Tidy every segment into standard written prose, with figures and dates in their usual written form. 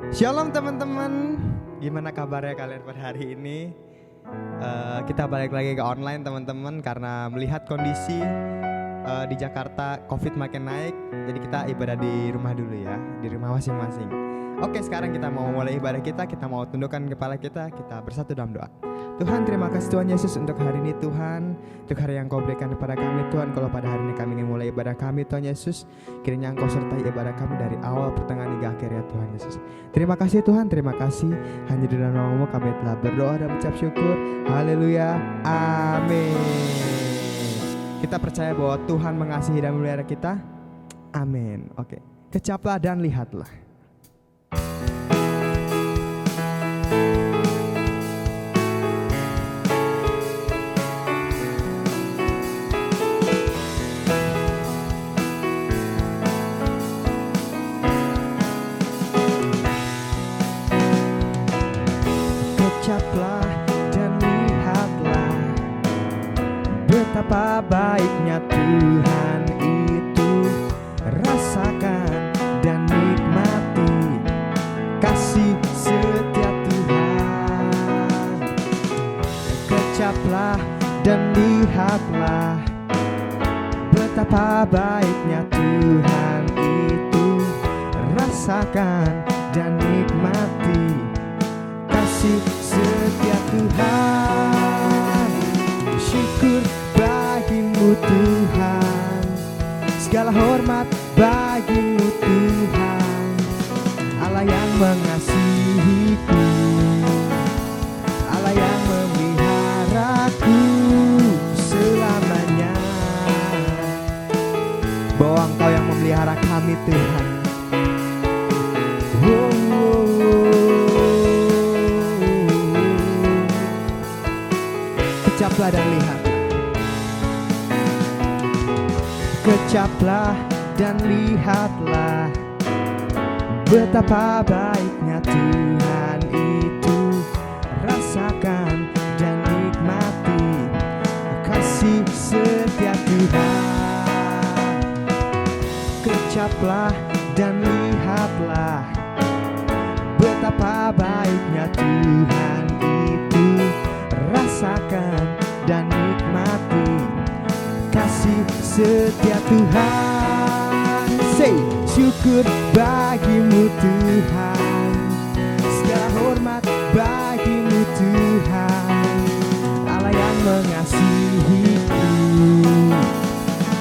Shalom teman-teman, gimana kabarnya kalian pada hari ini? Kita balik lagi ke online teman-teman karena melihat kondisi di Jakarta COVID makin naik. Jadi kita ibadah di rumah dulu ya, di rumah masing-masing. Oke, sekarang kita mau mulai ibadah kita mau tundukkan kepala kita bersatu dalam doa. Tuhan, terima kasih Tuhan Yesus untuk hari ini Tuhan, untuk hari yang Kau berikan kepada kami Tuhan. Kalau pada hari ini kami ingin mulai ibadah kami Tuhan Yesus, kiranya Engkau sertai ibadah kami dari awal, pertengahan hingga akhir ya Tuhan Yesus. Terima kasih Tuhan, terima kasih. Hanya di dalam nama-Mu kami telah berdoa dan mengucap syukur. Haleluya, amin. Kita percaya bahwa Tuhan mengasihi dan memelihara kita. Amin. Oke, kecaplah dan lihatlah. Kecaplah dan lihatlah betapa baiknya Tuhan itu. Rasakan dan nikmati kasih setia Tuhan. Kecaplah dan lihatlah betapa baiknya Tuhan itu. Rasakan dan nikmati kasih setia Tuhan. Syukur bagimu Tuhan, segala hormat bagimu Tuhan. Allah yang mengasihiku, Allah yang memeliharaku selamanya. Bahwa Engkau yang memelihara kami Tuhan. Kecaplah dan lihatlah. Kecaplah dan lihatlah betapa baiknya Tuhan itu. Rasakan dan nikmati kasih setia Tuhan. Kecaplah dan lihatlah betapa baiknya Tuhan itu. Rasakan dan nikmati kasih setia Tuhan. Say, syukur bagimu Tuhan, segala hormat bagimu Tuhan. Allah yang mengasihiku,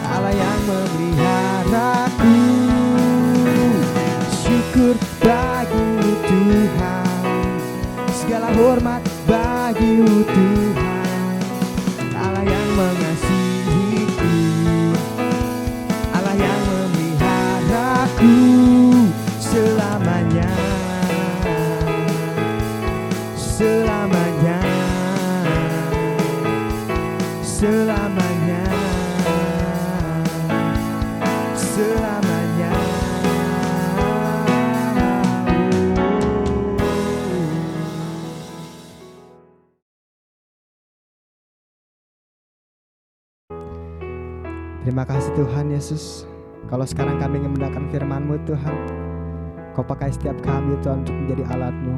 Allah yang memeliharaku. Syukur bagimu Tuhan, segala hormat bagimu Tuhan. Allah yang mengasihiku, Allah yang memeliharaku selamanya. Selamanya, selamanya, selamanya. Terima kasih Tuhan Yesus. Kalau sekarang kami ingin mendengarkan firman-Mu Tuhan, Kau pakai setiap kami Tuhan untuk menjadi alat-Mu.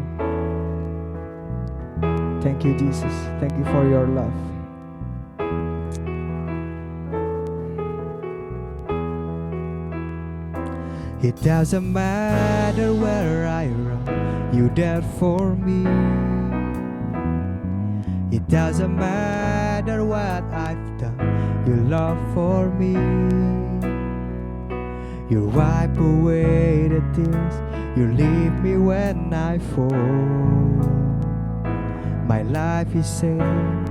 Thank you Jesus, thank you for your love. It doesn't matter where I run, you there for me. It doesn't matter what I've done, your love for me. You wipe away the tears, you leave me when I fall. My life is saved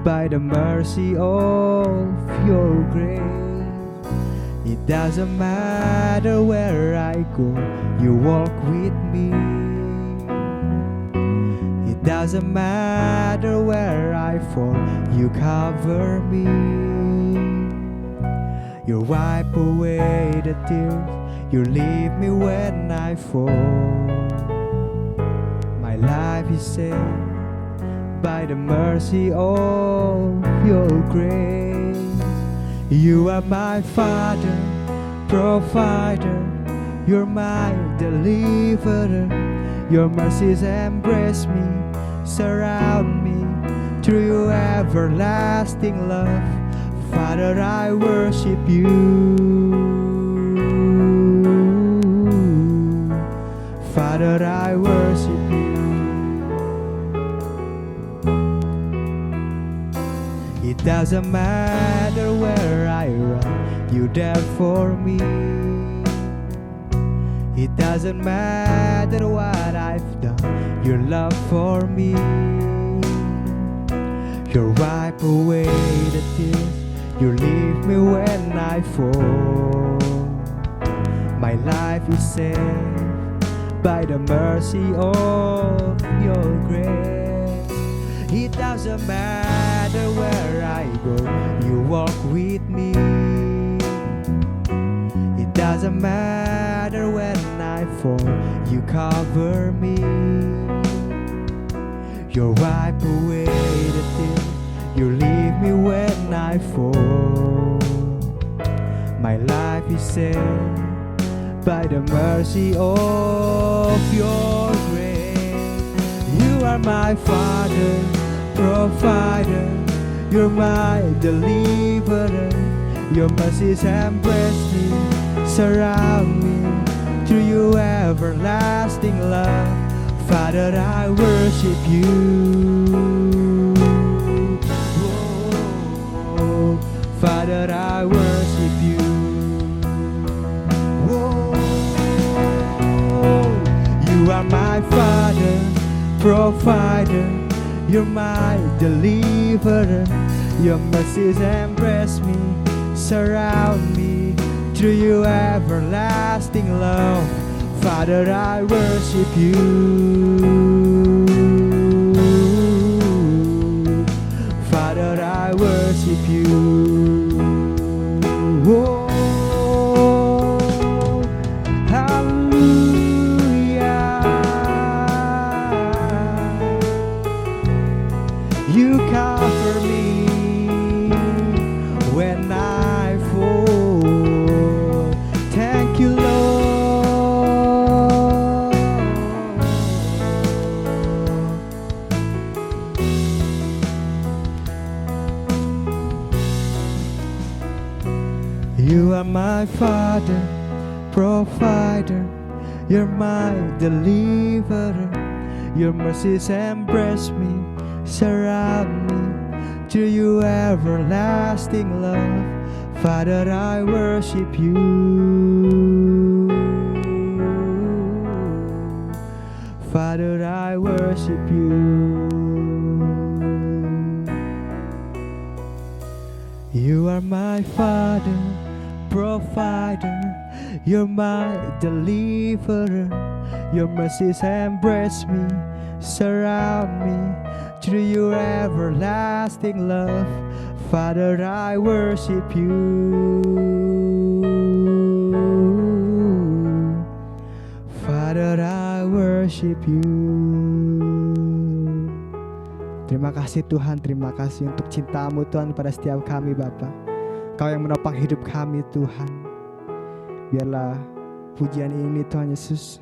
by the mercy of your grace. It doesn't matter where I go, you walk with me. It doesn't matter where I fall, you cover me. You wipe away the tears, you leave me when I fall. My life is saved by the mercy of your grace. You are my Father, provider, You're my deliverer. Your mercies embrace me, surround me through your everlasting love. Father, I worship you. Father, I worship you. It doesn't matter where I run, you're there for me. It doesn't matter what I've done, your love for me. You wipe away the tears, you leave me when I fall. My life is saved by the mercy of your grace. It doesn't matter where I go, you walk with me. It doesn't matter when I fall, you cover me. You wipe away the tears, you leave me when I fall. My life is saved by the mercy of your grace. You are my Father, provider. You're my deliverer. Your mercies embrace me, surround me through your everlasting love. Father, I worship you. Oh, Father, I worship you. You are my Father, provider. You're my deliverer. Your mercies embrace me, surround me through your everlasting love. Father, I worship you. Father, I worship you. Oh, you cover me when I fall. Thank you, Lord. You are my Father, provider. You're my deliverer. Your mercies embrace me, surround me through your everlasting love. Father, I worship you. Father, I worship you. You are my Father, provider. You're my deliverer. Your mercies embrace me, surround me through your everlasting love. Father, I worship you. Father, I worship you. Terima kasih Tuhan, terima kasih untuk cinta-Mu Tuhan pada setiap kami Bapa. Kau yang menopang hidup kami Tuhan. Biarlah pujian ini Tuhan Yesus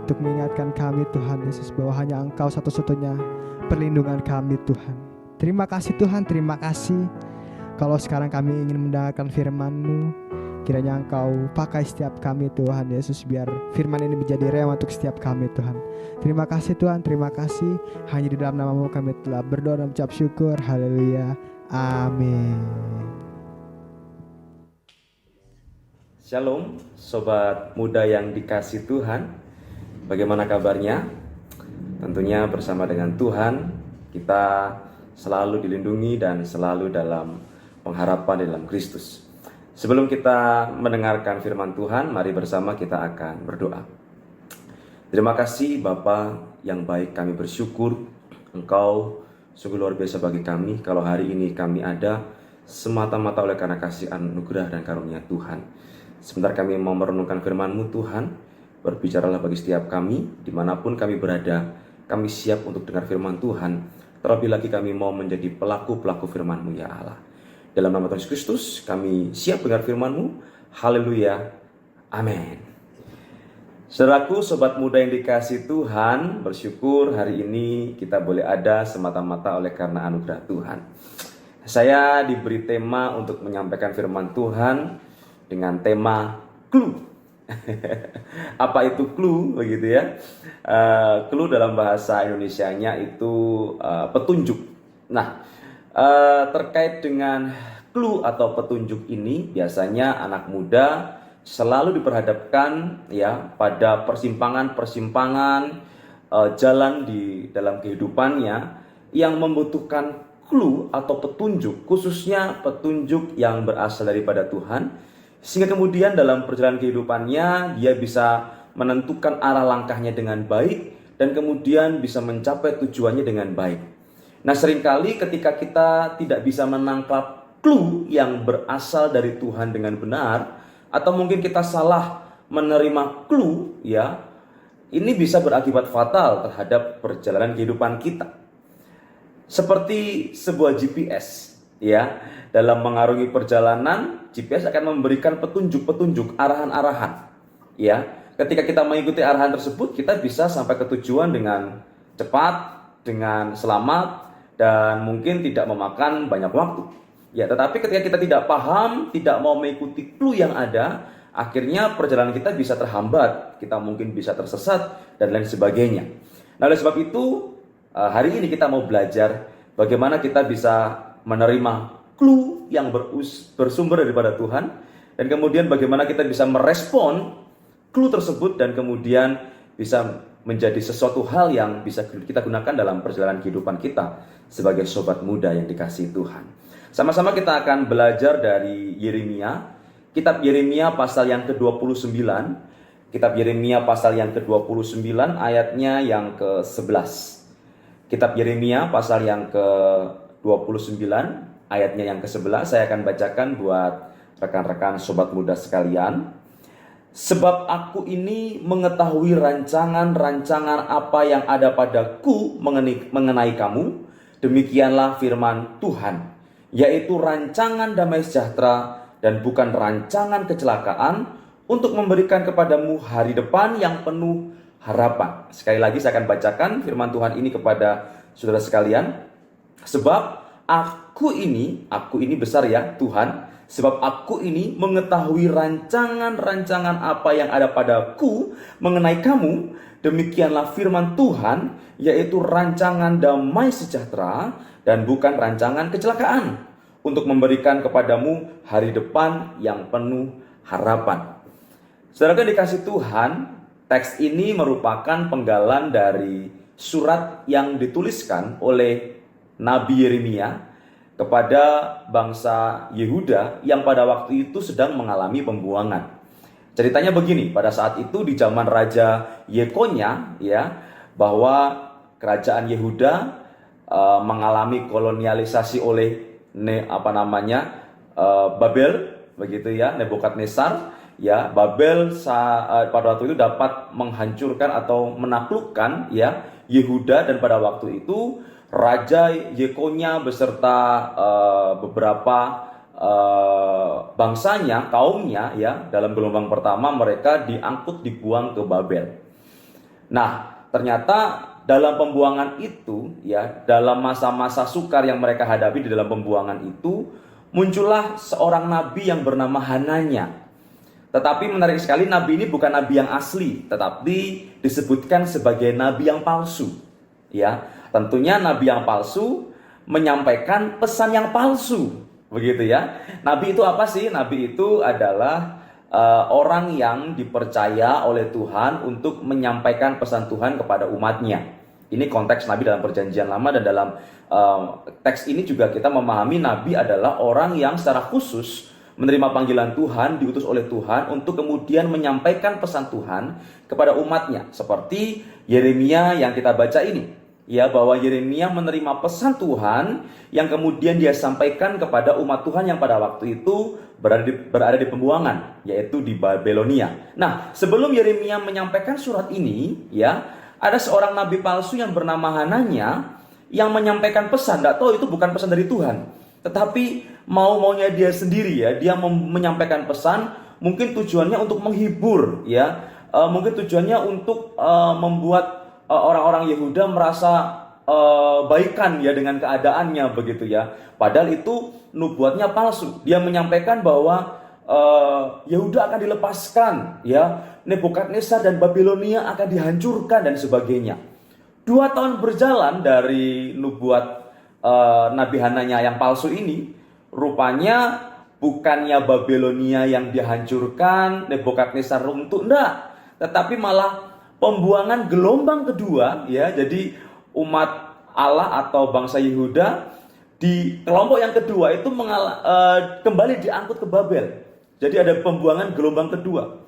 untuk mengingatkan kami Tuhan Yesus bahwa hanya Engkau satu-satunya perlindungan kami Tuhan. Terima kasih Tuhan, terima kasih. Kalau sekarang kami ingin mendengarkan firman-Mu, kiranya Engkau pakai setiap kami Tuhan Yesus, biar firman ini menjadi rema untuk setiap kami Tuhan. Terima kasih Tuhan, terima kasih. Hanya di dalam nama-Mu kami telah berdoa dan mengucap syukur. Haleluya, amin. Shalom, sobat muda yang dikasih Tuhan. Bagaimana kabarnya? Tentunya bersama dengan Tuhan kita selalu dilindungi dan selalu dalam pengharapan dalam Kristus. Sebelum kita mendengarkan firman Tuhan, mari bersama kita akan berdoa. Terima kasih Bapa yang baik, kami bersyukur Engkau sungguh luar biasa bagi kami. Kalau hari ini kami ada semata-mata oleh karena kasih anugerah dan karunia Tuhan. Sebentar kami mau merenungkan firman-Mu Tuhan. Berbicaralah bagi setiap kami, dimanapun kami berada. Kami siap untuk dengar firman Tuhan. Terlebih lagi kami mau menjadi pelaku-pelaku firman-Mu ya Allah. Dalam nama Tuhan Yesus Kristus kami siap dengar firman-Mu. Haleluya, amin. Saudaraku, sobat muda yang dikasihi Tuhan, bersyukur hari ini kita boleh ada semata-mata oleh karena anugerah Tuhan. Saya diberi tema untuk menyampaikan firman Tuhan dengan tema clue. Apa itu clue begitu ya? Clue dalam bahasa Indonesianya itu petunjuk. Nah, terkait dengan clue atau petunjuk ini biasanya anak muda selalu diperhadapkan ya pada persimpangan-persimpangan jalan di dalam kehidupannya yang membutuhkan clue atau petunjuk, khususnya petunjuk yang berasal daripada Tuhan, sehingga kemudian dalam perjalanan kehidupannya dia bisa menentukan arah langkahnya dengan baik dan kemudian bisa mencapai tujuannya dengan baik. Nah, seringkali ketika kita tidak bisa menangkap clue yang berasal dari Tuhan dengan benar, atau mungkin kita salah menerima clue ya, ini bisa berakibat fatal terhadap perjalanan kehidupan kita. Seperti sebuah GPS ya, dalam mengarungi perjalanan GPS akan memberikan petunjuk-petunjuk, arahan-arahan ya. Ketika kita mengikuti arahan tersebut, kita bisa sampai ke tujuan dengan cepat, dengan selamat, dan mungkin tidak memakan banyak waktu. Ya, tetapi ketika kita tidak paham, tidak mau mengikuti clue yang ada, akhirnya perjalanan kita bisa terhambat, kita mungkin bisa tersesat, dan lain sebagainya. Nah, oleh sebab itu, hari ini kita mau belajar bagaimana kita bisa menerima clue yang bersumber daripada Tuhan, dan kemudian bagaimana kita bisa merespon clue tersebut, dan kemudian bisa menjadi sesuatu hal yang bisa kita gunakan dalam perjalanan kehidupan kita sebagai sobat muda yang dikasihi Tuhan. Sama-sama kita akan belajar dari Yeremia, kitab Yeremia pasal yang ke-29, kitab Yeremia pasal yang ke-29 ayatnya yang ke-11. Kitab Yeremia pasal yang ke-29 ayatnya yang ke-11 saya akan bacakan buat rekan-rekan sobat muda sekalian. Sebab aku ini mengetahui rancangan-rancangan apa yang ada padaku mengenai kamu, demikianlah firman Tuhan, yaitu rancangan damai sejahtera dan bukan rancangan kecelakaan, untuk memberikan kepadamu hari depan yang penuh harapan. Sekali lagi saya akan bacakan firman Tuhan ini kepada saudara sekalian. Sebab aku ini besar ya Tuhan, sebab aku ini mengetahui rancangan-rancangan apa yang ada padaku mengenai kamu, demikianlah firman Tuhan, yaitu rancangan damai sejahtera dan bukan rancangan kecelakaan, untuk memberikan kepadamu hari depan yang penuh harapan. Saudara dikasih Tuhan, teks ini merupakan penggalan dari surat yang dituliskan oleh Nabi Yeremia kepada bangsa Yehuda yang pada waktu itu sedang mengalami pembuangan. Ceritanya begini, pada saat itu di zaman Raja Yekonya ya, bahwa kerajaan Yehuda mengalami kolonialisasi oleh Babel begitu ya, Nebukadnezar ya. Babel pada waktu itu dapat menghancurkan atau menaklukkan ya Yehuda, dan pada waktu itu Raja Yekonya beserta beberapa bangsanya, kaumnya ya, dalam gelombang pertama mereka dibuang ke Babel. Nah, ternyata dalam pembuangan itu ya, dalam masa-masa sukar yang mereka hadapi di dalam pembuangan itu, muncullah seorang nabi yang bernama Hananya. Tetapi menarik sekali, nabi ini bukan nabi yang asli, tetapi disebutkan sebagai nabi yang palsu ya. Tentunya nabi yang palsu menyampaikan pesan yang palsu, begitu ya. Nabi itu apa sih? Nabi itu adalah orang yang dipercaya oleh Tuhan untuk menyampaikan pesan Tuhan kepada umatnya. Ini konteks nabi dalam perjanjian lama, dan dalam teks ini juga kita memahami nabi adalah orang yang secara khusus menerima panggilan Tuhan, diutus oleh Tuhan untuk kemudian menyampaikan pesan Tuhan kepada umatnya. Seperti Yeremia yang kita baca ini. Ya, bahwa Yeremia menerima pesan Tuhan yang kemudian dia sampaikan kepada umat Tuhan yang pada waktu itu berada di pembuangan, yaitu di Babelonia. Nah, sebelum Yeremia menyampaikan surat ini, ya, ada seorang nabi palsu yang bernama Hananya yang menyampaikan pesan. Tidak tahu itu bukan pesan dari Tuhan, tetapi maunya dia sendiri ya, dia menyampaikan pesan, mungkin tujuannya untuk menghibur ya mungkin tujuannya untuk membuat orang-orang Yehuda merasa baikan ya dengan keadaannya begitu ya. Padahal itu nubuatnya palsu. Dia menyampaikan bahwa Yehuda akan dilepaskan ya, Nebukadnezar dan Babilonia akan dihancurkan dan sebagainya. 2 tahun berjalan dari nubuat Nabi Hananya yang palsu ini, rupanya bukannya Babilonia yang dihancurkan, Nebukadnezar runtuh, enggak, tetapi malah pembuangan gelombang kedua ya. Jadi umat Allah atau bangsa Yehuda di kelompok yang kedua itu kembali diangkut ke Babel. Jadi ada pembuangan gelombang kedua.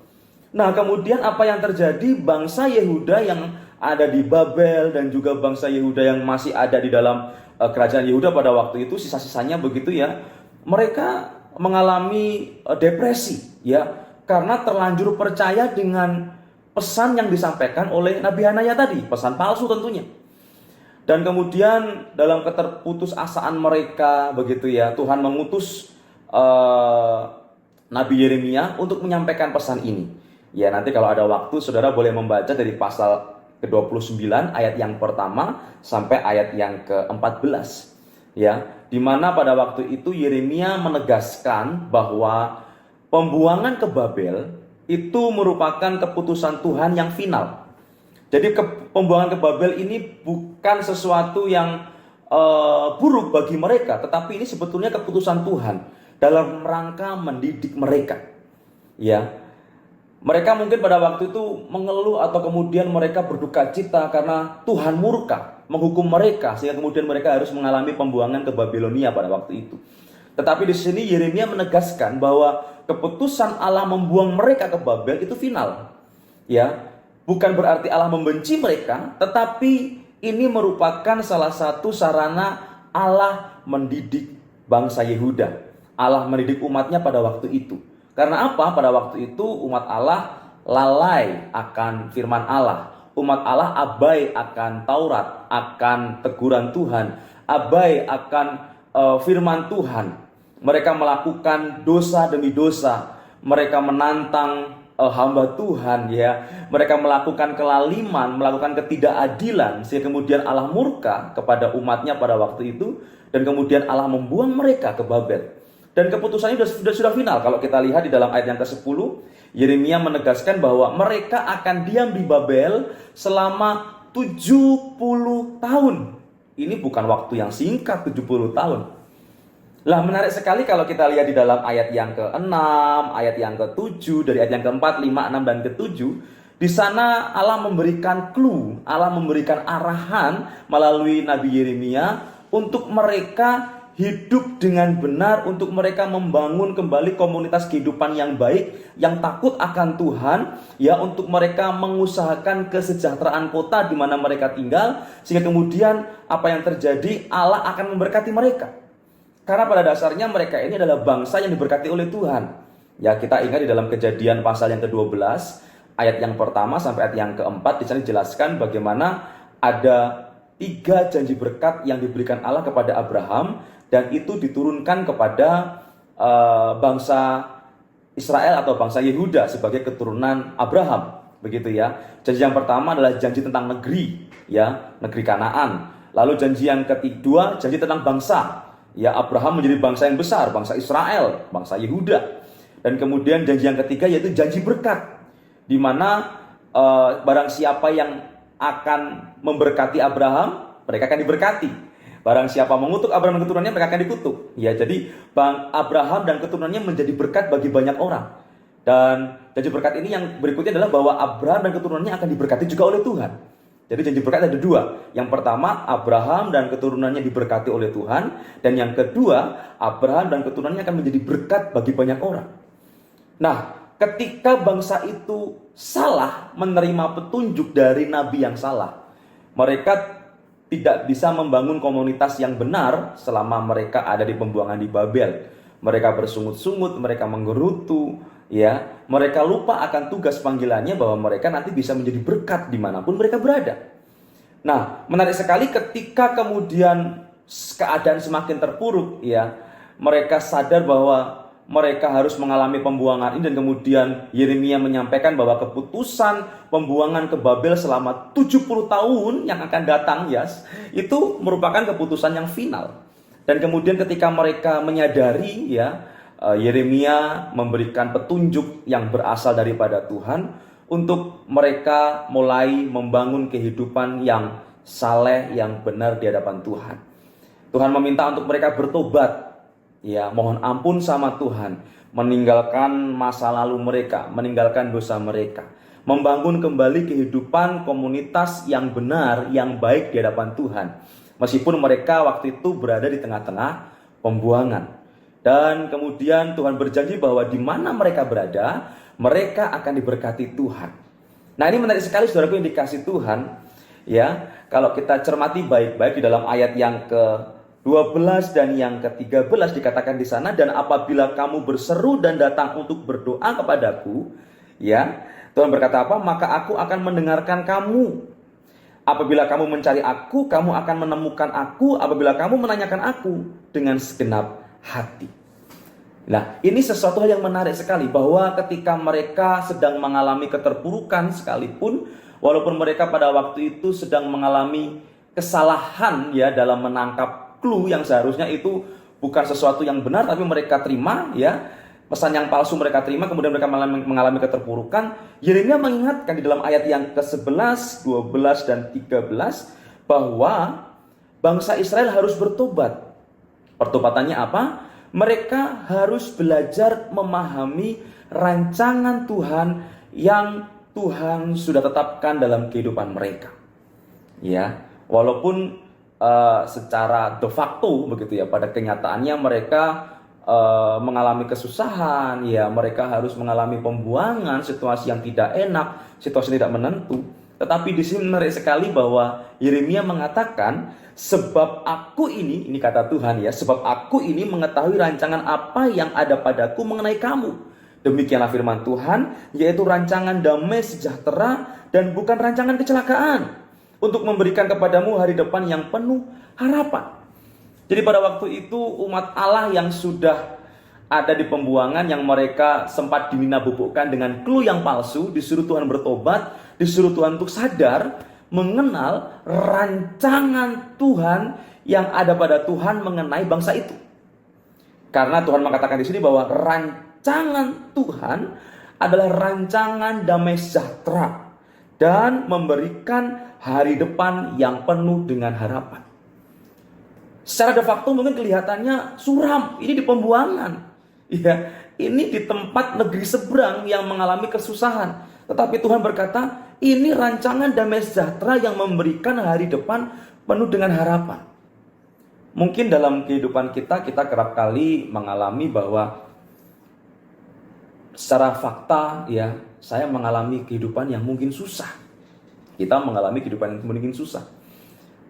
Nah, kemudian apa yang terjadi? Bangsa Yehuda yang ada di Babel dan juga bangsa Yehuda yang masih ada di dalam kerajaan Yehuda pada waktu itu, sisa-sisanya begitu ya, mereka mengalami depresi ya, karena terlanjur percaya dengan pesan yang disampaikan oleh Nabi Hanaya tadi, pesan palsu tentunya. Dan kemudian dalam keterputusasaan mereka begitu ya, Tuhan mengutus Nabi Yeremia untuk menyampaikan pesan ini. Ya, nanti kalau ada waktu saudara boleh membaca dari pasal ke-29 ayat yang pertama sampai ayat yang ke-14. Ya, di mana pada waktu itu Yeremia menegaskan bahwa pembuangan ke Babel itu merupakan keputusan Tuhan yang final. Jadi pembuangan ke Babel ini bukan sesuatu yang buruk bagi mereka, tetapi ini sebetulnya keputusan Tuhan dalam rangka mendidik mereka. Ya, mereka mungkin pada waktu itu mengeluh atau kemudian mereka berduka cita karena Tuhan murka menghukum mereka, sehingga kemudian mereka harus mengalami pembuangan ke Babilonia pada waktu itu. Tetapi di sini Yeremia menegaskan bahwa keputusan Allah membuang mereka ke Babel itu final. Ya, bukan berarti Allah membenci mereka, tetapi ini merupakan salah satu sarana Allah mendidik bangsa Yehuda. Allah mendidik umatnya pada waktu itu. Karena apa? Pada waktu itu umat Allah lalai akan firman Allah. Umat Allah abai akan Taurat, akan teguran Tuhan, abai akan firman Tuhan. Mereka melakukan dosa demi dosa. Mereka menantang hamba Tuhan ya. Mereka melakukan kelaliman, melakukan ketidakadilan, sehingga kemudian Allah murka kepada umatnya pada waktu itu, dan kemudian Allah membuang mereka ke Babel. Dan keputusannya sudah final. Kalau kita lihat di dalam ayat yang ke-10, Yeremia menegaskan bahwa mereka akan diam di Babel selama 70 tahun. Ini bukan waktu yang singkat, 70 tahun. Lah, menarik sekali kalau kita lihat di dalam ayat yang ke-6, ayat yang ke-7, dari ayat yang ke-4, 5, 6, dan ke-7. Di sana Allah memberikan clue, Allah memberikan arahan melalui Nabi Yeremia untuk mereka hidup dengan benar, untuk mereka membangun kembali komunitas kehidupan yang baik, yang takut akan Tuhan, ya, untuk mereka mengusahakan kesejahteraan kota di mana mereka tinggal, sehingga kemudian apa yang terjadi, Allah akan memberkati mereka. Karena pada dasarnya mereka ini adalah bangsa yang diberkati oleh Tuhan. Ya, kita ingat di dalam Kejadian pasal yang ke-12, ayat yang pertama sampai ayat yang ke-4, di sana dijelaskan bagaimana ada 3 janji berkat yang diberikan Allah kepada Abraham, dan itu diturunkan kepada bangsa Israel atau bangsa Yehuda sebagai keturunan Abraham, begitu ya. Janji yang pertama adalah janji tentang negeri, ya, negeri Kanaan. Lalu janji yang kedua, janji tentang bangsa, ya, Abraham menjadi bangsa yang besar, bangsa Israel, bangsa Yehuda. Dan kemudian janji yang ketiga yaitu janji berkat, di mana barang siapa yang akan memberkati Abraham, mereka akan diberkati. Barang siapa mengutuk Abraham dan keturunannya, mereka akan dikutuk. Ya, jadi Abraham dan keturunannya menjadi berkat bagi banyak orang. Dan janji berkat ini yang berikutnya adalah bahwa Abraham dan keturunannya akan diberkati juga oleh Tuhan. Jadi janji berkat ada 2. Yang pertama, Abraham dan keturunannya diberkati oleh Tuhan. Dan yang kedua, Abraham dan keturunannya akan menjadi berkat bagi banyak orang. Nah, ketika bangsa itu salah menerima petunjuk dari nabi yang salah, mereka tidak bisa membangun komunitas yang benar selama mereka ada di pembuangan di Babel. Mereka bersungut-sungut, mereka menggerutu, ya. Mereka lupa akan tugas panggilannya bahwa mereka nanti bisa menjadi berkat dimanapun mereka berada. Nah, menarik sekali ketika kemudian keadaan semakin terpuruk, ya. Mereka sadar bahwa mereka harus mengalami pembuangan ini, dan kemudian Yeremia menyampaikan bahwa keputusan pembuangan ke Babel selama 70 tahun yang akan datang, itu merupakan keputusan yang final. Dan kemudian ketika mereka menyadari, Yeremia memberikan petunjuk yang berasal daripada Tuhan untuk mereka mulai membangun kehidupan yang saleh, yang benar di hadapan Tuhan. Tuhan meminta untuk mereka bertobat, mohon ampun sama Tuhan, meninggalkan masa lalu mereka, meninggalkan dosa mereka, membangun kembali kehidupan komunitas yang benar, yang baik di hadapan Tuhan. Meskipun mereka waktu itu berada di tengah-tengah pembuangan. Dan kemudian Tuhan berjanji bahwa di mana mereka berada, mereka akan diberkati Tuhan. Nah, ini menarik sekali saudaraku yang dikasih Tuhan. Kalau kita cermati baik-baik di dalam ayat yang ke-12 dan yang ke-13 dikatakan di sana, dan apabila kamu berseru dan datang untuk berdoa kepadaku, Tuhan berkata apa? Maka aku akan mendengarkan kamu. Apabila kamu mencari aku, kamu akan menemukan aku. Apabila kamu menanyakan aku dengan segenap hati. Nah, ini sesuatu hal yang menarik sekali, bahwa ketika mereka sedang mengalami keterpurukan sekalipun, walaupun mereka pada waktu itu sedang mengalami kesalahan dalam menangkap clue yang seharusnya itu bukan sesuatu yang benar, tapi mereka terima, pesan yang palsu mereka terima, kemudian mereka mengalami keterpurukan. Yeremia mengingatkan di dalam ayat yang ke-11, 12 dan 13 bahwa bangsa Israel harus bertobat. Pertobatannya apa? Mereka harus belajar memahami rancangan Tuhan yang Tuhan sudah tetapkan dalam kehidupan mereka. Walaupun secara de facto begitu pada kenyataannya mereka mengalami kesusahan, mereka harus mengalami pembuangan, situasi yang tidak enak, situasi yang tidak menentu. Tetapi di sini menarik sekali bahwa Yeremia mengatakan, sebab aku ini kata Tuhan sebab aku ini mengetahui rancangan apa yang ada padaku mengenai kamu. Demikianlah firman Tuhan, yaitu rancangan damai sejahtera dan bukan rancangan kecelakaan, untuk memberikan kepadamu hari depan yang penuh harapan. Jadi pada waktu itu umat Allah yang sudah ada di pembuangan, yang mereka sempat diminabubukkan dengan clue yang palsu, disuruh Tuhan bertobat, disuruh Tuhan untuk sadar, mengenal rancangan Tuhan yang ada pada Tuhan mengenai bangsa itu. Karena Tuhan mengatakan di sini bahwa rancangan Tuhan adalah rancangan damai sejahtera dan memberikan hari depan yang penuh dengan harapan. Secara de facto mungkin kelihatannya suram, ini di pembuangan, ini di tempat negeri seberang yang mengalami kesusahan. Tetapi Tuhan berkata, ini rancangan damai sejahtera yang memberikan hari depan penuh dengan harapan. Mungkin dalam kehidupan kita kerap kali mengalami bahwa secara fakta saya mengalami kehidupan yang mungkin susah. Kita mengalami kehidupan yang mungkin susah.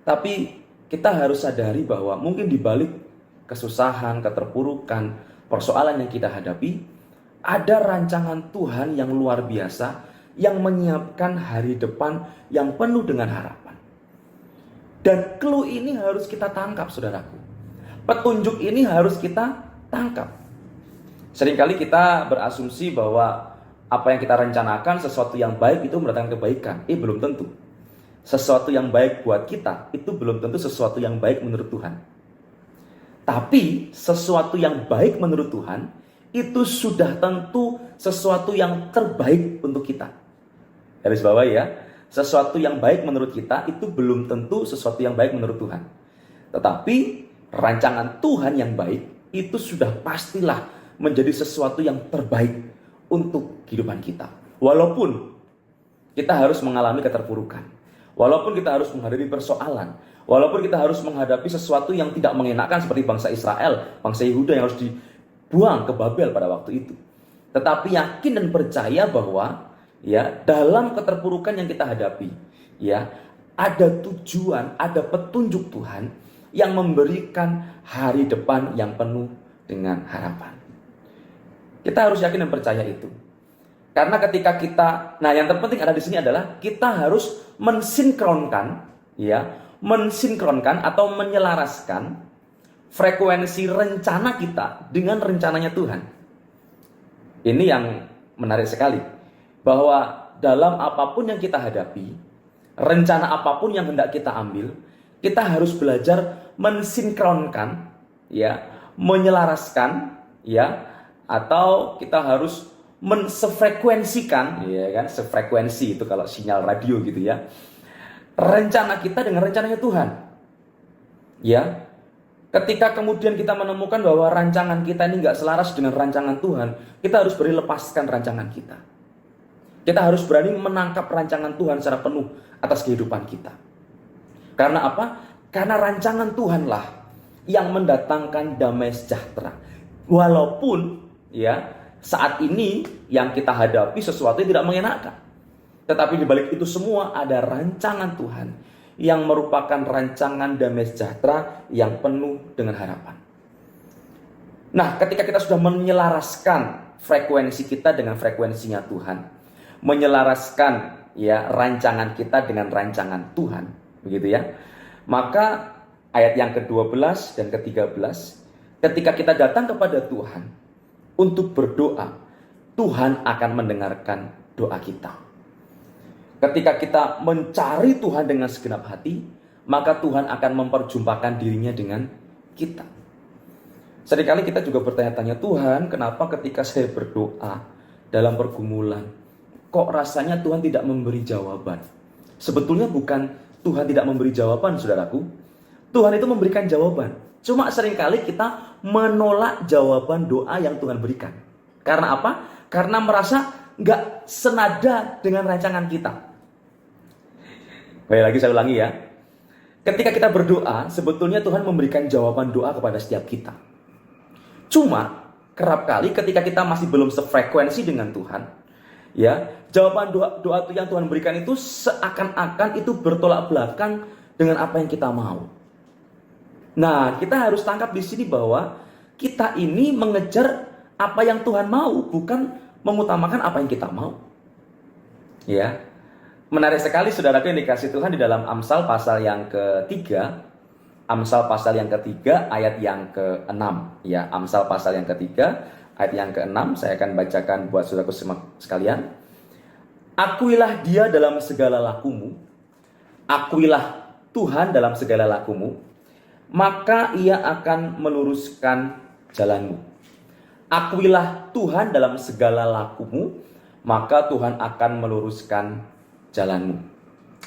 Tapi kita harus sadari bahwa mungkin di balik kesusahan, keterpurukan, persoalan yang kita hadapi, ada rancangan Tuhan yang luar biasa yang menyiapkan hari depan yang penuh dengan harapan. Dan clue ini harus kita tangkap, saudaraku. Petunjuk ini harus kita tangkap. Seringkali kita berasumsi bahwa apa yang kita rencanakan, sesuatu yang baik itu mendatangkan kebaikan. Belum tentu. Sesuatu yang baik buat kita itu belum tentu sesuatu yang baik menurut Tuhan. Tapi sesuatu yang baik menurut Tuhan itu sudah tentu sesuatu yang terbaik untuk kita. Garis bawahi sesuatu yang baik menurut kita itu belum tentu sesuatu yang baik menurut Tuhan. Tetapi rancangan Tuhan yang baik itu sudah pastilah menjadi sesuatu yang terbaik untuk kehidupan kita. Walaupun kita harus mengalami keterpurukan, walaupun kita harus menghadapi persoalan, walaupun kita harus menghadapi sesuatu yang tidak mengenakan seperti bangsa Israel, bangsa Yehuda yang harus dibuang ke Babel pada waktu itu. Tetapi yakin dan percaya bahwa dalam keterpurukan yang kita hadapi, ada tujuan, ada petunjuk Tuhan yang memberikan hari depan yang penuh dengan harapan. Kita harus yakin dan percaya itu. Karena ketika kita, yang terpenting ada di sini adalah kita harus mensinkronkan atau menyelaraskan frekuensi rencana kita dengan rencananya Tuhan. Ini yang menarik sekali, bahwa dalam apapun yang kita hadapi, rencana apapun yang hendak kita ambil, kita harus belajar mensinkronkan, ya, menyelaraskan, ya, atau kita harus mensefrekuensikan, ya kan, sefrekuensi itu kalau sinyal radio gitu ya, rencana kita dengan rencananya Tuhan. Ya, ketika kemudian kita menemukan bahwa rancangan kita ini nggak selaras dengan rancangan Tuhan, kita harus berani lepaskan rancangan kita. Kita harus berani menangkap rancangan Tuhan secara penuh atas kehidupan kita. Karena apa? Karena rancangan Tuhanlah yang mendatangkan damai sejahtera. Walaupun ya saat ini yang kita hadapi sesuatu yang tidak mengenakan, tetapi di balik itu semua ada rancangan Tuhan yang merupakan rancangan damai sejahtera yang penuh dengan harapan. Nah, ketika kita sudah menyelaraskan frekuensi kita dengan frekuensinya Tuhan, menyelaraskan ya rancangan kita dengan rancangan Tuhan, begitu ya. Maka ayat yang ke-12 dan ke-13, ketika kita datang kepada Tuhan untuk berdoa, Tuhan akan mendengarkan doa kita. Ketika kita mencari Tuhan dengan segenap hati, maka Tuhan akan memperjumpakan dirinya dengan kita. Seringkali kita juga bertanya-tanya, Tuhan, kenapa ketika saya berdoa dalam pergumulan, kok rasanya Tuhan tidak memberi jawaban? Sebetulnya bukan Tuhan tidak memberi jawaban, saudaraku. Tuhan itu memberikan jawaban. Cuma seringkali kita menolak jawaban doa yang Tuhan berikan. Karena apa? Karena merasa nggak senada dengan rancangan kita. Baik, lagi saya ulangi ya. Ketika kita berdoa, sebetulnya Tuhan memberikan jawaban doa kepada setiap kita. Cuma kerap kali ketika kita masih belum sefrekuensi dengan Tuhan, ya, jawaban doa yang Tuhan berikan itu seakan-akan itu bertolak belakang dengan apa yang kita mau. Nah, kita harus tangkap di sini bahwa kita ini mengejar apa yang Tuhan mau, bukan mengutamakan apa yang kita mau. Ya, menarik sekali saudaraku yang dikasih Tuhan di dalam Amsal pasal yang ketiga, Amsal pasal yang ketiga ayat yang ke-6. Ya, Amsal pasal yang ketiga ayat yang ke-6, saya akan bacakan buat saudaraku sekalian. Akuilah Dia dalam segala lakumu, akuilah Tuhan dalam segala lakumu, maka Ia akan meluruskan jalanmu. Akuilah Tuhan dalam segala lakumu, maka Tuhan akan meluruskan jalanmu.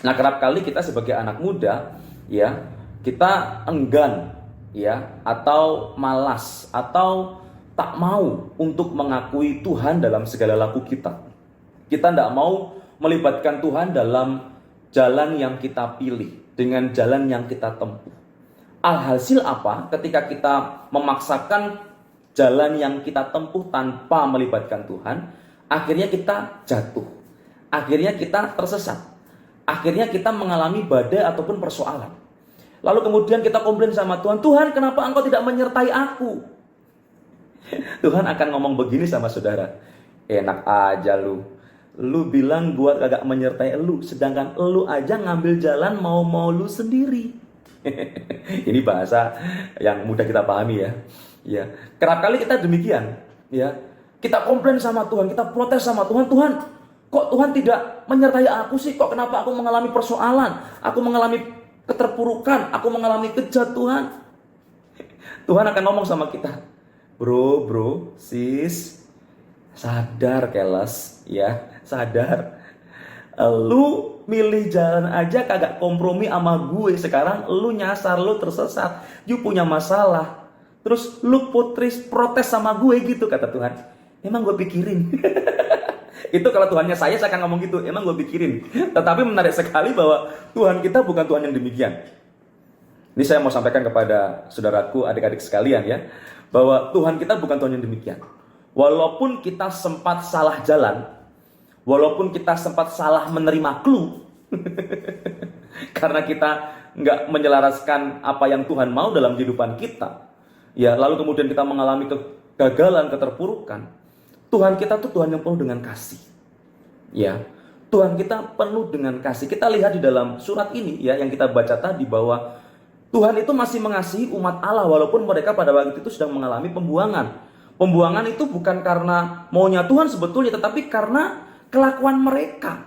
Nah, kerap kali kita sebagai anak muda, ya, kita enggan, ya, atau malas, atau tak mau untuk mengakui Tuhan dalam segala laku kita. Kita tidak mau melibatkan Tuhan dalam jalan yang kita pilih, dengan jalan yang kita tempuh. Alhasil apa? Ketika kita memaksakan jalan yang kita tempuh tanpa melibatkan Tuhan, akhirnya kita jatuh. Akhirnya kita tersesat. Akhirnya kita mengalami badai ataupun persoalan. Lalu kemudian kita komplain sama Tuhan, Tuhan, kenapa Engkau tidak menyertai aku? Tuhan akan ngomong begini sama saudara, enak aja lu. Lu bilang gua kagak menyertai lu, sedangkan lu aja ngambil jalan mau-mau lu sendiri. Ini bahasa yang mudah kita pahami ya. Ya, kerap kali kita demikian, ya. Kita komplain sama Tuhan, kita protes sama Tuhan, Tuhan, kok Tuhan tidak menyertai aku sih? Kok kenapa aku mengalami persoalan? Aku mengalami keterpurukan, aku mengalami kejatuhan. Tuhan akan ngomong sama kita, bro, sis, sadar keles, ya, sadar. Lu milih jalan aja kagak kompromi sama gue. Sekarang lu nyasar, lu tersesat, you punya masalah, terus lu protes sama gue gitu, kata Tuhan. Emang gue pikirin. Itu kalau Tuhannya saya akan ngomong gitu, emang gue pikirin. Tetapi menarik sekali bahwa Tuhan kita bukan Tuhan yang demikian. Ini saya mau sampaikan kepada saudaraku, adik-adik sekalian ya, bahwa Tuhan kita bukan Tuhan yang demikian. Walaupun kita sempat salah jalan, walaupun kita sempat salah menerima clue, karena kita nggak menyelaraskan apa yang Tuhan mau dalam kehidupan kita, ya, lalu kemudian kita mengalami kegagalan, keterpurukan, Tuhan kita tuh Tuhan yang penuh dengan kasih. Ya, Tuhan kita penuh dengan kasih. Kita lihat di dalam surat ini ya, yang kita baca tadi, bahwa Tuhan itu masih mengasihi umat Allah walaupun mereka pada waktu itu sedang mengalami pembuangan. Pembuangan itu bukan karena maunya Tuhan sebetulnya, tetapi karena kelakuan mereka.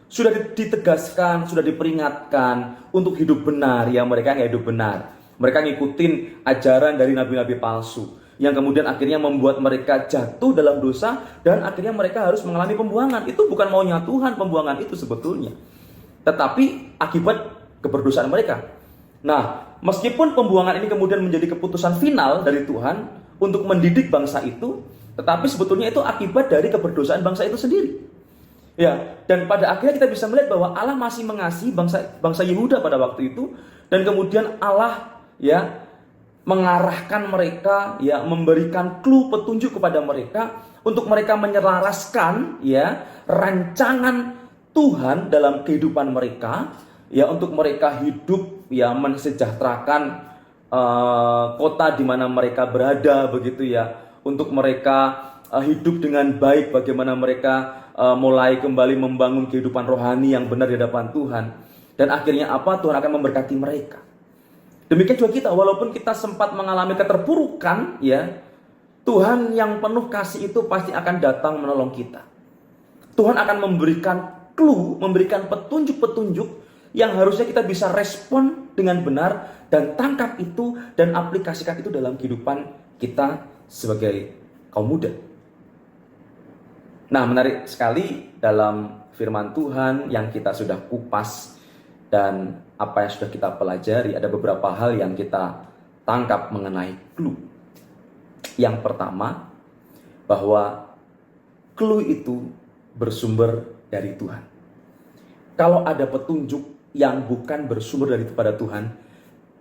Sudah ditegaskan, sudah diperingatkan untuk hidup benar, ya mereka nggak hidup benar. Mereka ngikutin ajaran dari nabi-nabi palsu, yang kemudian akhirnya membuat mereka jatuh dalam dosa, dan akhirnya mereka harus mengalami pembuangan. Itu bukan maunya Tuhan pembuangan itu sebetulnya, tetapi akibat keberdosaan mereka. Nah, meskipun pembuangan ini kemudian menjadi keputusan final dari Tuhan untuk mendidik bangsa itu, tetapi sebetulnya itu akibat dari keberdosaan bangsa itu sendiri. Ya, dan pada akhirnya kita bisa melihat bahwa Allah masih mengasihi bangsa Yehuda pada waktu itu, dan kemudian Allah ya mengarahkan mereka, ya memberikan clue petunjuk kepada mereka untuk mereka menyelaraskan ya rancangan Tuhan dalam kehidupan mereka, ya untuk mereka hidup ya mensejahterakan kota di mana mereka berada begitu ya, untuk mereka hidup dengan baik, bagaimana mereka mulai kembali membangun kehidupan rohani yang benar di hadapan Tuhan, dan akhirnya apa, Tuhan akan memberkati mereka. Demikian juga kita, walaupun kita sempat mengalami keterpurukan ya, Tuhan yang penuh kasih itu pasti akan datang menolong kita. Tuhan akan memberikan clue, memberikan petunjuk-petunjuk yang harusnya kita bisa respon dengan benar dan tangkap itu dan aplikasikan itu dalam kehidupan kita sebagai kaum muda. Nah, menarik sekali dalam firman Tuhan yang kita sudah kupas dan apa yang sudah kita pelajari, ada beberapa hal yang kita tangkap mengenai clue. Yang pertama, bahwa clue itu bersumber dari Tuhan. Kalau ada petunjuk yang bukan bersumber daripada Tuhan,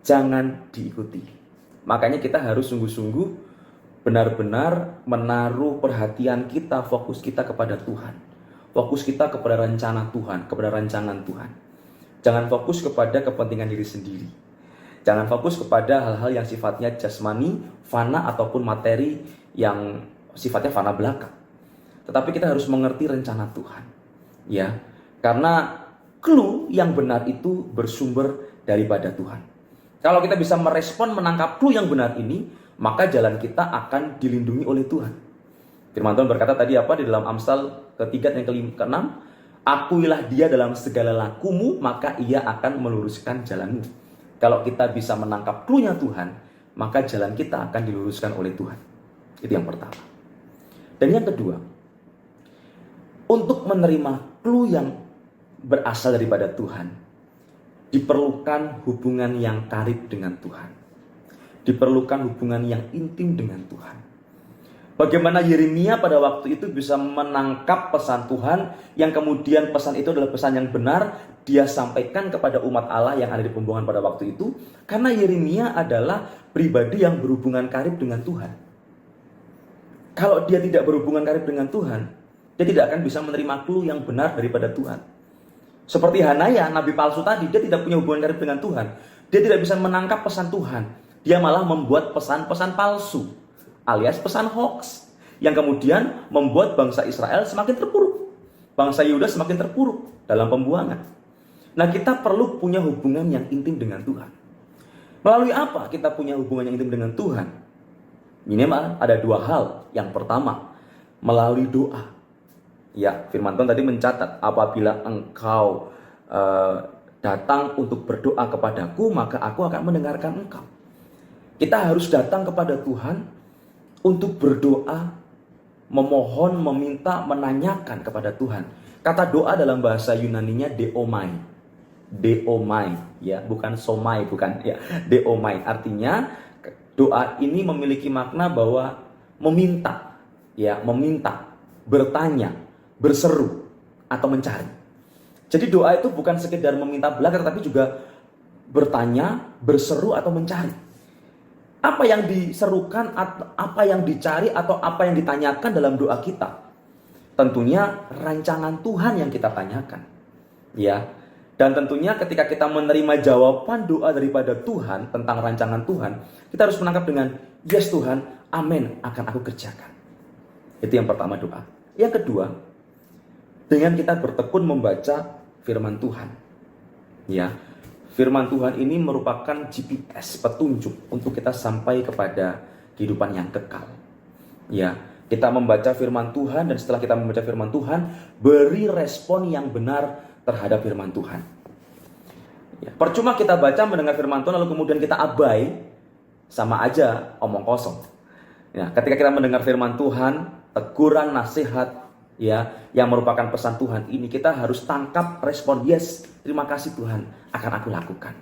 jangan diikuti. Makanya kita harus sungguh-sungguh benar-benar menaruh perhatian kita, fokus kita kepada Tuhan. Fokus kita kepada rencana Tuhan, kepada rancangan Tuhan. Jangan fokus kepada kepentingan diri sendiri. Jangan fokus kepada hal-hal yang sifatnya jasmani, fana, ataupun materi yang sifatnya fana belaka. Tetapi kita harus mengerti rencana Tuhan. Ya, karena clue yang benar itu bersumber daripada Tuhan. Kalau kita bisa merespon, menangkap clue yang benar ini, maka jalan kita akan dilindungi oleh Tuhan. Firman Tuhan berkata tadi apa di dalam Amsal ketiga yang ke-6, akuilah dia dalam segala lakumu, maka ia akan meluruskan jalanmu. Kalau kita bisa menangkap clue-nya Tuhan, maka jalan kita akan diluruskan oleh Tuhan. Itu yang pertama. Dan yang kedua, untuk menerima clue yang berasal daripada Tuhan, diperlukan hubungan yang karib dengan Tuhan. Diperlukan hubungan yang intim dengan Tuhan. Bagaimana Yeremia pada waktu itu bisa menangkap pesan Tuhan, yang kemudian pesan itu adalah pesan yang benar, dia sampaikan kepada umat Allah yang ada di pembuangan pada waktu itu, karena Yeremia adalah pribadi yang berhubungan karib dengan Tuhan. Kalau dia tidak berhubungan karib dengan Tuhan, dia tidak akan bisa menerima clue yang benar daripada Tuhan. Seperti Hanaya, nabi palsu tadi, dia tidak punya hubungan karib dengan Tuhan. Dia tidak bisa menangkap pesan Tuhan. Dia malah membuat pesan-pesan palsu, alias pesan hoax, yang kemudian membuat bangsa Israel semakin terpuruk. Bangsa Yehuda semakin terpuruk dalam pembuangan. Nah, kita perlu punya hubungan yang intim dengan Tuhan. Melalui apa kita punya hubungan yang intim dengan Tuhan? Minimal ada dua hal. Yang pertama, melalui doa. Ya, firman Tuhan tadi mencatat, apabila engkau datang untuk berdoa kepadaku, maka aku akan mendengarkan engkau. Kita harus datang kepada Tuhan untuk berdoa, memohon, meminta, menanyakan kepada Tuhan. Kata doa dalam bahasa Yunaninya deomai. Deomai, ya, bukan somai, bukan ya. Deomai artinya doa ini memiliki makna bahwa meminta, ya, meminta, bertanya, berseru atau mencari. Jadi doa itu bukan sekedar meminta belaka, tetapi juga bertanya, berseru atau mencari. Apa yang diserukan, apa yang dicari, atau apa yang ditanyakan dalam doa kita? Tentunya rancangan Tuhan yang kita tanyakan. Ya. Dan tentunya ketika kita menerima jawaban doa daripada Tuhan tentang rancangan Tuhan, kita harus menangkap dengan yes Tuhan, amin, akan aku kerjakan. Itu yang pertama, doa. Yang kedua, dengan kita bertekun membaca firman Tuhan. Ya. Firman Tuhan ini merupakan GPS, petunjuk untuk kita sampai kepada kehidupan yang kekal. Ya, kita membaca firman Tuhan, dan setelah kita membaca firman Tuhan, beri respon yang benar terhadap firman Tuhan. Ya, percuma kita baca mendengar firman Tuhan lalu kemudian kita abai, sama aja omong kosong. Ya, ketika kita mendengar firman Tuhan, teguran, nasihat, ya, yang merupakan pesan Tuhan ini, kita harus tangkap respon, yes, terima kasih Tuhan, akan aku lakukan.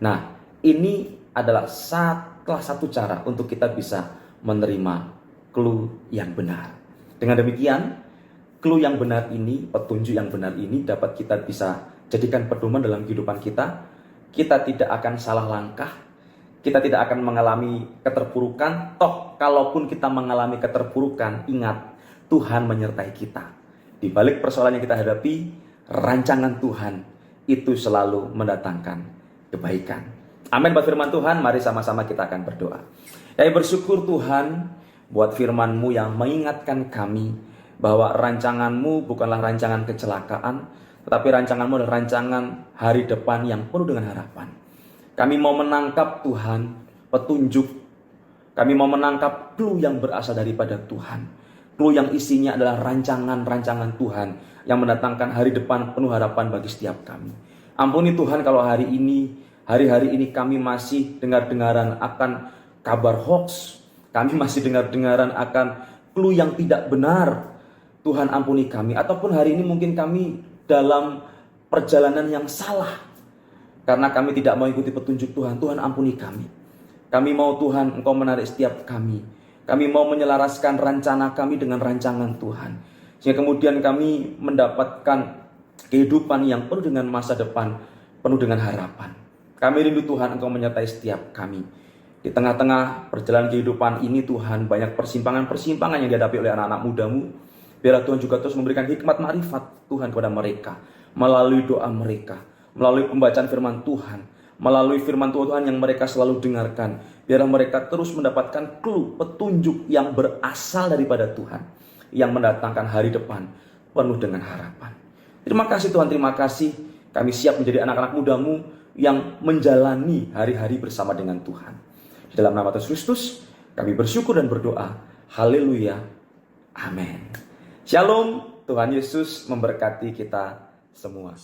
Nah, ini adalah salah satu cara untuk kita bisa menerima clue yang benar. Dengan demikian, clue yang benar ini, petunjuk yang benar ini dapat kita bisa jadikan pedoman dalam kehidupan kita. Kita tidak akan salah langkah, kita tidak akan mengalami keterpurukan. Toh, kalaupun kita mengalami keterpurukan, ingat, Tuhan menyertai kita. Di balik persoalan yang kita hadapi, rancangan Tuhan itu selalu mendatangkan kebaikan. Amin buat firman Tuhan. Mari sama-sama kita akan berdoa. Ya, bersyukur Tuhan buat firman-Mu yang mengingatkan kami bahwa rancangan-Mu bukanlah rancangan kecelakaan, tetapi rancangan-Mu adalah rancangan hari depan yang penuh dengan harapan. Kami mau menangkap Tuhan petunjuk, kami mau menangkap clue yang berasal daripada Tuhan. Clue yang isinya adalah rancangan-rancangan Tuhan yang mendatangkan hari depan penuh harapan bagi setiap kami. Ampuni Tuhan kalau hari ini kami masih dengar-dengaran akan kabar hoax, kami masih dengar-dengaran akan clue yang tidak benar. Tuhan ampuni kami. Ataupun hari ini mungkin kami dalam perjalanan yang salah, karena kami tidak mau ikuti petunjuk Tuhan. Tuhan ampuni kami. Kami mau Tuhan Engkau menarik setiap kami. Kami mau menyelaraskan rencana kami dengan rancangan Tuhan. Sehingga kemudian kami mendapatkan kehidupan yang penuh dengan masa depan, penuh dengan harapan. Kami rindu Tuhan Engkau menyertai setiap kami. Di tengah-tengah perjalanan kehidupan ini Tuhan, banyak persimpangan-persimpangan yang dihadapi oleh anak-anak muda-Mu. Biarlah Tuhan juga terus memberikan hikmat ma'rifat Tuhan kepada mereka, melalui doa mereka, melalui pembacaan firman Tuhan, melalui firman Tuhan yang mereka selalu dengarkan. Biarlah mereka terus mendapatkan clue, petunjuk yang berasal daripada Tuhan, yang mendatangkan hari depan penuh dengan harapan. Terima kasih Tuhan, terima kasih. Kami siap menjadi anak-anak muda-Mu yang menjalani hari-hari bersama dengan Tuhan. Di dalam nama Tuhan Kristus, kami bersyukur dan berdoa. Haleluya. Amin. Shalom. Tuhan Yesus memberkati kita semua.